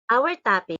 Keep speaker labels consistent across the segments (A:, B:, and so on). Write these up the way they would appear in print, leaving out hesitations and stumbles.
A: Our topic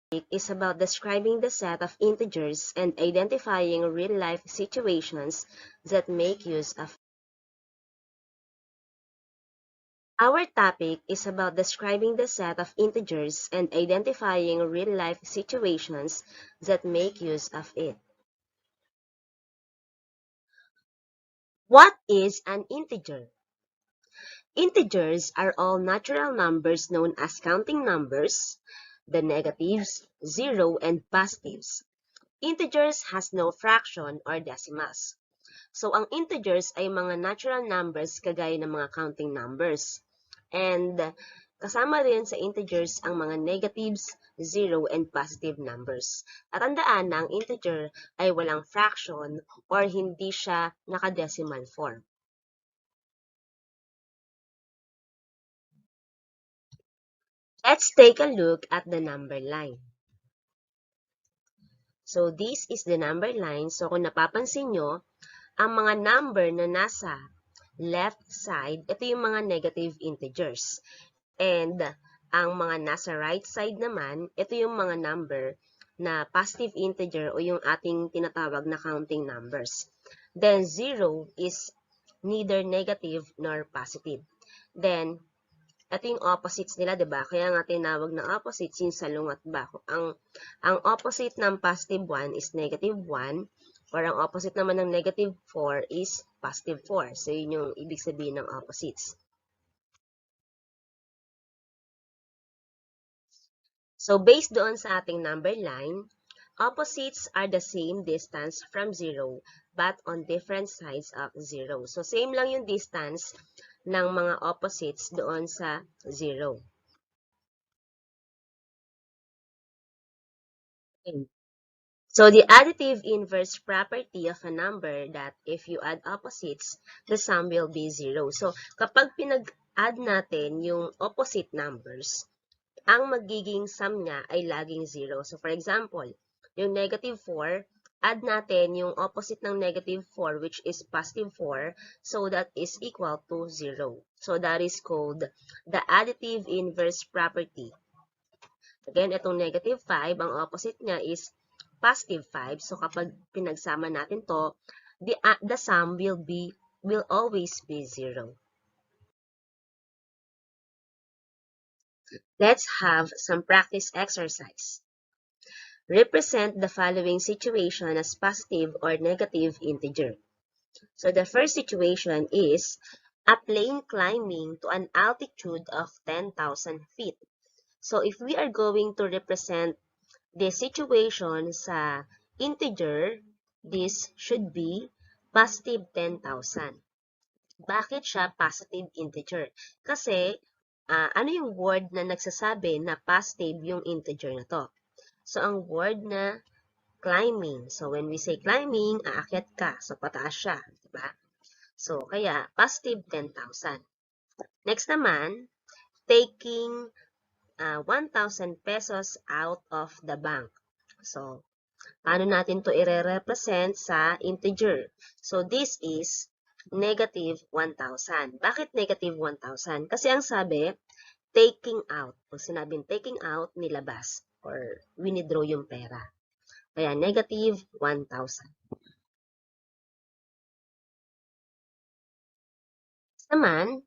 A: is about describing the set of integers and identifying real-life situations that make use of. Our topic is about describing the set of integers and identifying real-life situations that make use of it. What is an integer? Integers are all natural numbers known as counting numbers, the negatives, zero, and positives. Integers has no fraction or decimals. So, ang integers ay mga natural numbers kagaya ng mga counting numbers. And kasama rin sa integers ang mga negatives, zero, and positive numbers. At tandaan na ang integer ay walang fraction or hindi siya naka-decimal form. Let's take a look at the number line. So, this is the number line. So, kung napapansin nyo, ang mga number na nasa left side, ito yung mga negative integers. And ang mga nasa right side naman, ito yung mga number na positive integer o yung ating tinatawag na counting numbers. Then, 0 is neither negative nor positive. Then, ito yung opposites nila, diba? Kaya nga tinawag na opposites yung salungat ba. Ang opposite ng positive 1 is negative 1, or ang opposite naman ng negative 4 is positive 4. So, yun yung ibig sabihin ng opposites. So, based doon sa ating number line, opposites are the same distance from 0 but on different sides of 0. So, same lang yung distance ng mga opposites doon sa 0. Okay. So, the additive inverse property of a number that if you add opposites, the sum will be 0. So, kapag pinag-add natin yung opposite numbers, ang magiging sum niya ay laging 0. So, for example, yung negative 4, add natin yung opposite ng negative 4, which is positive 4, so that is equal to 0. So, that is called the additive inverse property. Again, itong negative 5, ang opposite niya is positive 5. So, kapag pinagsama natin to, the sum will always be 0. Let's have some practice exercise. Represent the following situation as positive or negative integer. So the first situation is a plane climbing to an altitude of 10,000 feet. So if we are going to represent the situation sa integer, this should be positive 10,000. Bakit siya positive integer? Kasi ano yung word na nagsasabi na positive yung integer na to? So, ang word na climbing. So, when we say climbing, aakyat ka. So, pataas siya. Diba? So, kaya, positive 10,000. Next naman, taking 1,000 pesos out of the bank. So, paano natin to i-represent sa integer? So, this is negative 1,000. Bakit negative 1,000? Kasi ang sabi, taking out. Pag sinabing taking out, nilabas or winidraw yung pera. Kaya negative 1,000. Naman,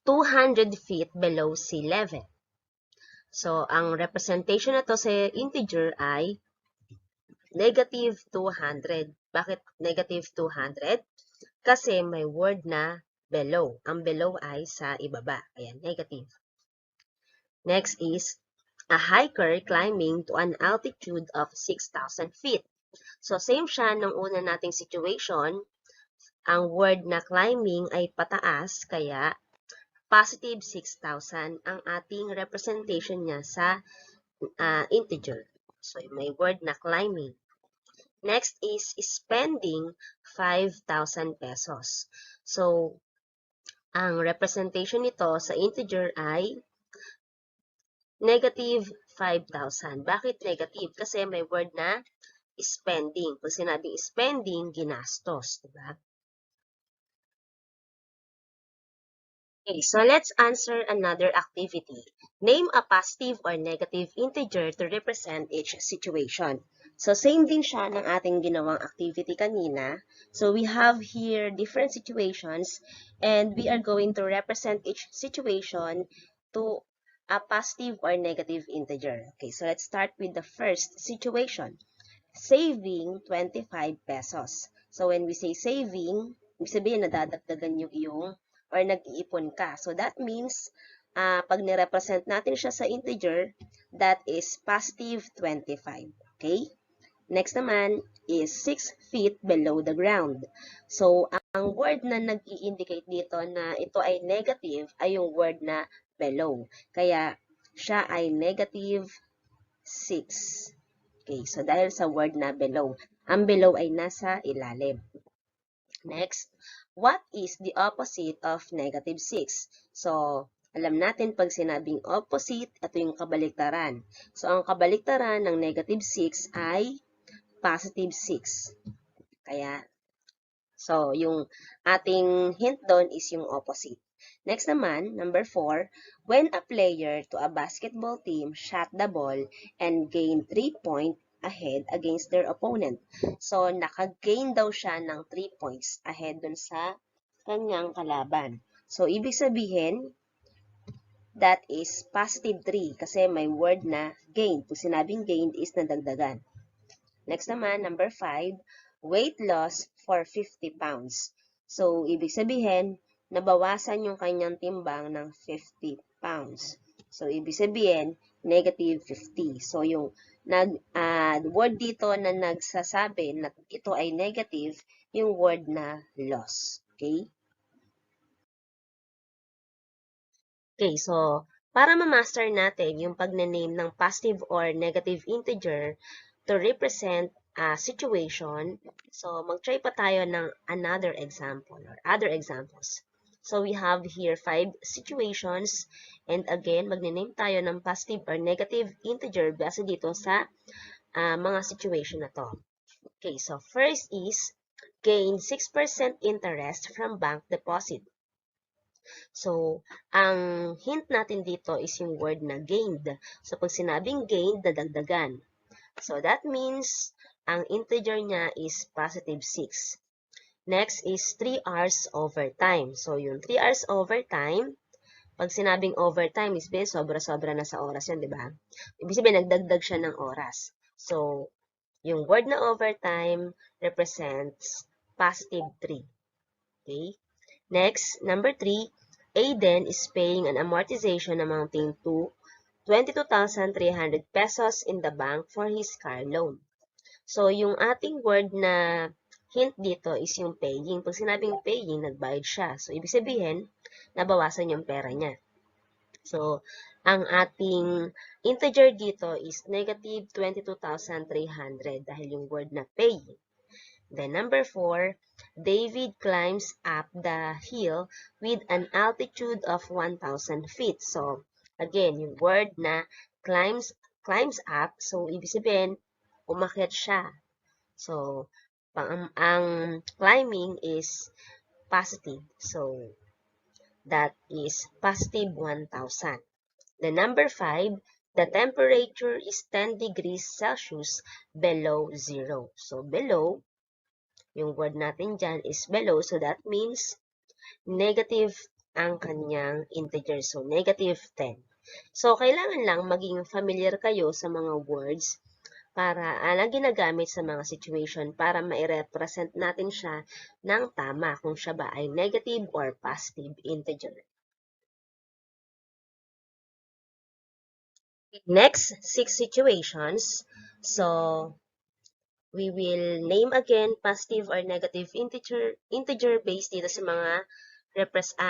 A: 200 feet below sea level. So, ang representation na to sa integer ay negative 200. Bakit negative 200? Kasi may word na below. Ang below ay sa ibaba. Ayan, negative. Next is a hiker climbing to an altitude of 6,000 feet. So, same siya ng una nating situation. Ang word na climbing ay pataas, kaya positive 6,000 ang ating representation niya sa integer. So, may word na climbing. Next is spending 5,000 pesos. So, ang representation nito sa integer ay negative 5,000. Bakit negative? Kasi may word na spending. Pag sinabing spending, ginastos. Diba? Okay, so let's answer another activity. Name a positive or negative integer to represent each situation. So same din siya ng ating ginawang activity kanina. So we have here different situations and we are going to represent each situation to a positive or negative integer. Okay, so let's start with the first situation. Saving 25 pesos. So when we say saving, ibig sabihin nadadagdagan yung iyong or nag-iipon ka. So that means, pag nirepresent natin siya sa integer, that is positive 25. Okay? Next naman is 6 feet below the ground. So, ang word na nag-i-indicate dito na ito ay negative ay yung word na below. Kaya, siya ay negative 6. Okay, so dahil sa word na below, ang below ay nasa ilalim. Next, what is the opposite of negative 6? So, alam natin pag sinabing opposite, ito yung kabaliktaran. So, ang kabaliktaran ng negative 6 ay positive 6. Kaya, so, yung ating hint doon is yung opposite. Next naman, number 4, when a player to a basketball team shot the ball and gained 3 points ahead against their opponent. So, naka-gain daw siya ng 3 points ahead dun sa kanyang kalaban. So, ibig sabihin, that is positive 3 kasi may word na gain. Kung sinabing gain is nadagdagan. Next naman, number 5, weight loss for 50 pounds. So, ibig sabihin, nabawasan yung kanyang timbang ng 50 pounds. So, ibig sabihin, negative 50. So, yung word dito na nagsasabi na ito ay negative, yung word na loss. Okay? Okay, so, para ma-master natin yung pag-name ng positive or negative integer to represent a situation, so mag-try pa tayo ng another example or other examples. So, we have here 5 situations and again, mag-name tayo ng positive or negative integer base dito sa mga situation na to. Okay, so first is gain 6% interest from bank deposit. So, ang hint natin dito is yung word na gained. So, pag sinabing gained, dadagdagan. So, that means, ang integer niya is positive 6. Next is 3 hours overtime. So, yung 3 hours overtime, pag sinabing overtime, is ben, sobra-sobra na sa oras yun, di ba? Ibig sabihin, nagdagdag siya ng oras. So, yung word na overtime represents positive 3. Okay? Next, number 3, Aiden is paying an amortization amounting to 22,300 pesos in the bank for his car loan. So, yung ating word na hint dito is yung paying. Pag sinabing paying, nagbayad siya. So, ibig sabihin, nabawasan yung pera niya. So, ang ating integer dito is negative 22,300 dahil yung word na paying. Then number 4, David climbs up the hill with an altitude of 1,000 feet. So, again, yung word na climbs up. So, ibig sabihin, umakyat siya. So, ang climbing is positive. So, that is positive 1,000. The number 5, the temperature is 10 degrees Celsius below zero. So, below, yung word natin dyan is below. So, that means negative ang kanyang integer. So, negative 10. So, kailangan lang maging familiar kayo sa mga words para na ginagamit sa mga situation para ma-represent natin siya ng tama kung siya ba ay negative or positive integer. Next, 6 situations. So, we will name again positive or negative integer based dito sa mga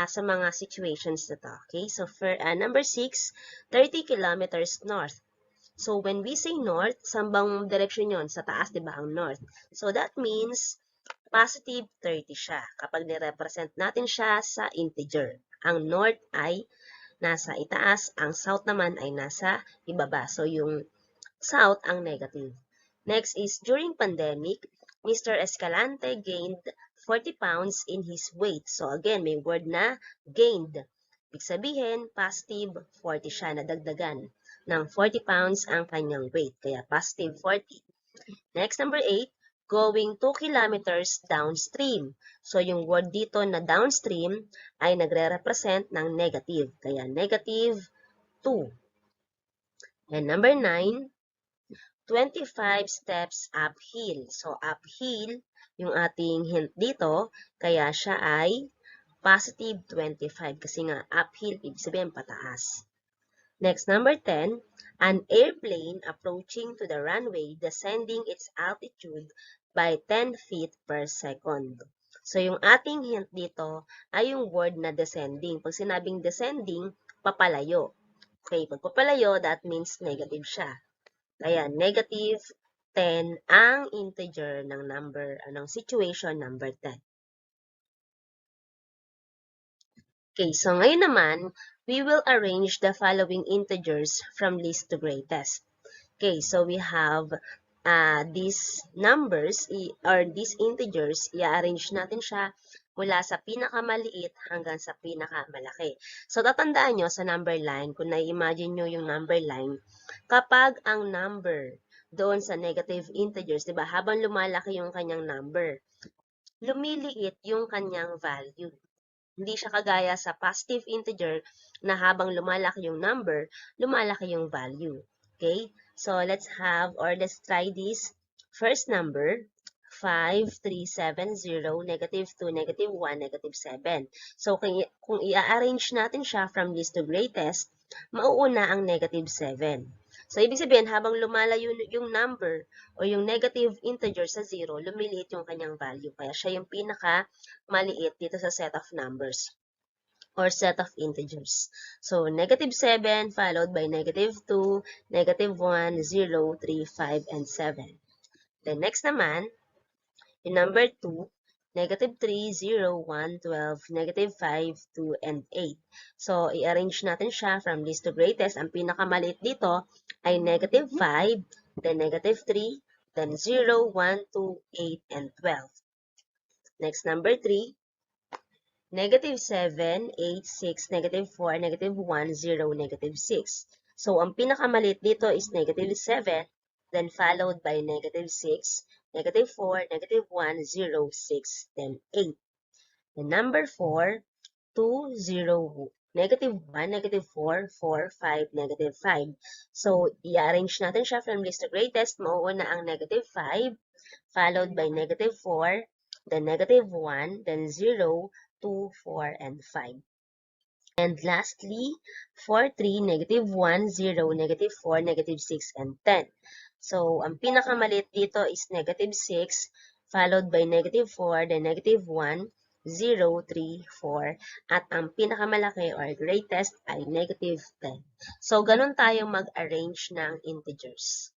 A: sa mga situations na to. Okay? So for number 6, 30 kilometers north. So when we say north, sambang direction yon sa taas, 'di ba, ang north. So that means positive 30 siya kapag ni-represent natin siya sa integer. Ang north ay nasa itaas, ang south naman ay nasa ibaba. So yung south ang negative. Next is, during pandemic, Mr. Escalante gained 40 pounds in his weight. So again, may word na gained. Ibig sabihin, positive 40 siya, nadagdagan ng 40 pounds ang kanyang weight, kaya positive 40. Next, number 8, going 2 kilometers downstream. So, yung word dito na downstream ay nagre-represent ng negative, kaya negative 2. And number 9, 25 steps uphill. So, uphill, yung ating hint dito, kaya siya ay positive 25 kasi nga uphill, ibig sabihin pataas. Next, number 10, an airplane approaching to the runway descending its altitude by 10 feet per second. So, yung ating hint dito ay yung word na descending. Pag sinabing descending, papalayo. Okay, pag papalayo, that means negative siya. Kaya negative 10 ang integer ng number, ng situation number 10. Okay, so ngayon naman, we will arrange the following integers from least to greatest. Okay, so we have these numbers, or these integers, i-arrange natin siya mula sa pinakamaliit hanggang sa pinakamalaki. So, tatandaan nyo sa number line, kung na-imagine nyo yung number line, kapag ang number doon sa negative integers, diba, habang lumalaki yung kanyang number, lumiliit yung kanyang value. Hindi siya kagaya sa positive integer na habang lumalaki yung number, lumalaki yung value. Okay? So, let's try this. First number, 5370, negative 2, negative 1, negative 7. So, kung i-arrange natin siya from least to greatest, mauuna ang negative 7. So, ibig sabihin, habang lumalayo yung number o yung negative integer sa 0, lumiliit yung kanyang value. Kaya siya yung maliit dito sa set of numbers or set of integers. So, negative 7 followed by negative 2, negative 1, 0, 3, 5, and 7. Then next naman, yung number 2, negative 3, 0, 1, 12, negative 5, 2, and 8. So, i-arrange natin siya from least to greatest. Ang pinakamaliit dito ay negative 5, then negative 3, then 0, 1, 2, 8, and 12. Next, number 3, negative 7, 8, 6, negative 4, negative 1, 0, negative 6. So, ang pinakamaliit dito is negative 7, then followed by negative 6, negative 4, negative 1, 0, 6, then 8. The number 4, 2, 0, negative 1, negative 4, 4, 5, negative 5. So, i-arrange natin siya from least to greatest. Mauuna ang negative 5, followed by negative 4, then negative 1, then 0, 2, 4, and 5. And lastly, 4, 3, negative 1, 0, negative 4, negative 6, and 10. So, ang pinakamaliit dito is negative 6, followed by negative 4, then negative 1, 0, 3, 4, at ang pinakamalaki or greatest ay negative 10. So, ganun tayo mag-arrange ng integers.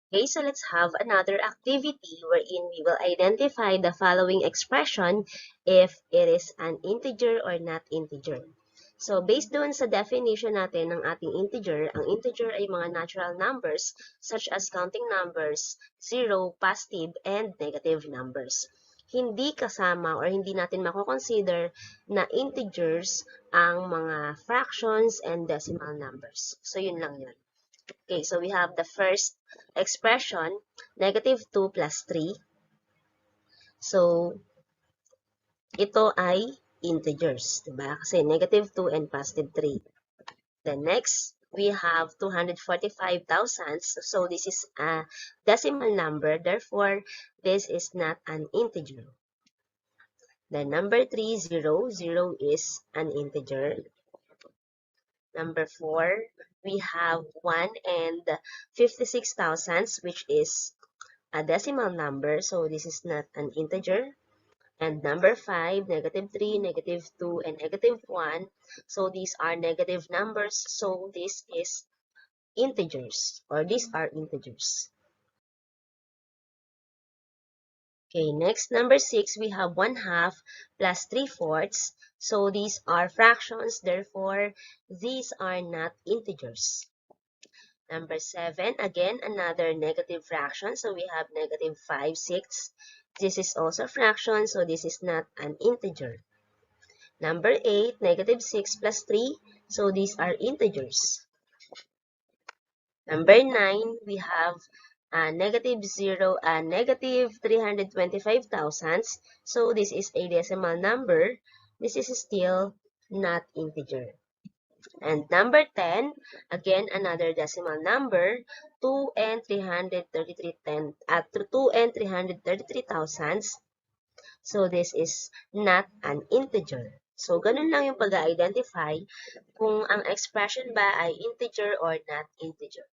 A: Okay, so let's have another activity wherein we will identify the following expression if it is an integer or not integer. So, based doon sa definition natin ng ating integer, ang integer ay mga natural numbers such as counting numbers, zero, positive, and negative numbers. Hindi kasama or hindi natin mako-consider na integers ang mga fractions and decimal numbers. So, yun lang yun. Okay, so we have the first expression, negative 2 plus 3. So, ito ay integers, diba? Kasi negative 2 and positive 3. The next, we have 245 thousandths. So, this is a decimal number. Therefore, this is not an integer. The number 3, 0. 0 is an integer. Number 4, we have 1 and 56 thousandths, which is a decimal number. So, this is not an integer. And number 5, negative 3, negative 2, and negative 1. So, these are negative numbers. So, this is integers, or these are integers. Okay, next, number 6, we have 1/2 plus 3/4. So, these are fractions. Therefore, these are not integers. Number 7, again, another negative fraction. So, we have negative 5/6. This is also a fraction. So, this is not an integer. Number 8, negative 6 plus 3. So these are integers. Number 9, we have negative 0 and negative 325 thousandths. So this is a decimal number. This is still not integer. And number 10, again another decimal number, 2 and 2 and 333 thousandths. So this is not an integer. So ganun lang yung pag-identify kung ang expression ba ay integer or not integer.